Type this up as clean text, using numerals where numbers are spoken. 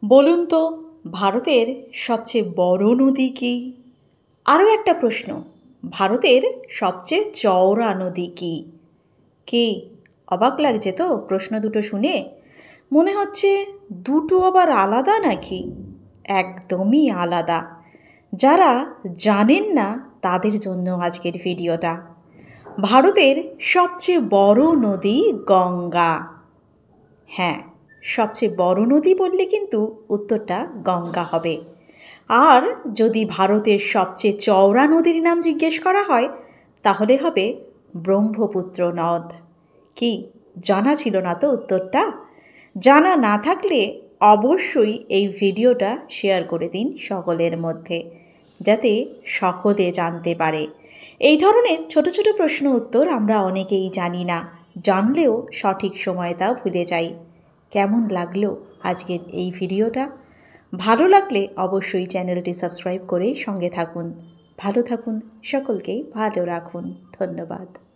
বলুন তো ভারতের সবচেয়ে বড় নদী কী? আরও একটা প্রশ্ন, ভারতের সবচেয়ে চওড়া নদী কী? কি অবাক লাগছে তো প্রশ্ন দুটো শুনে? মনে হচ্ছে দুটো আবার আলাদা নাকি? একদমই আলাদা। যারা জানেন না তাদের জন্য আজকের ভিডিওটা। ভারতের সবচেয়ে বড় নদী গঙ্গা। হ্যাঁ, সবচেয়ে বড় নদী বললে কিন্তু উত্তরটা গঙ্গা হবে। আর যদি ভারতের সবচেয়ে চওড়া নদীর নাম জিজ্ঞেস করা হয় তাহলে হবে ব্রহ্মপুত্র নদ। কি জানা ছিল না তো উত্তরটা? জানা না থাকলে অবশ্যই এই ভিডিওটা শেয়ার করে দিন সকলের মধ্যে, যাতে সকলে জানতে পারে। এই ধরনের ছোট ছোট প্রশ্ন উত্তর আমরা অনেকেই জানি না, জানলেও সঠিক সময় তা ভুলে যাই। কেমন লাগলো আজকের এই ভিডিওটা? ভালো লাগলে অবশ্যই চ্যানেলটি সাবস্ক্রাইব করে সঙ্গে থাকুন। ভালো থাকুন, সকলকেই ভালো রাখুন। ধন্যবাদ।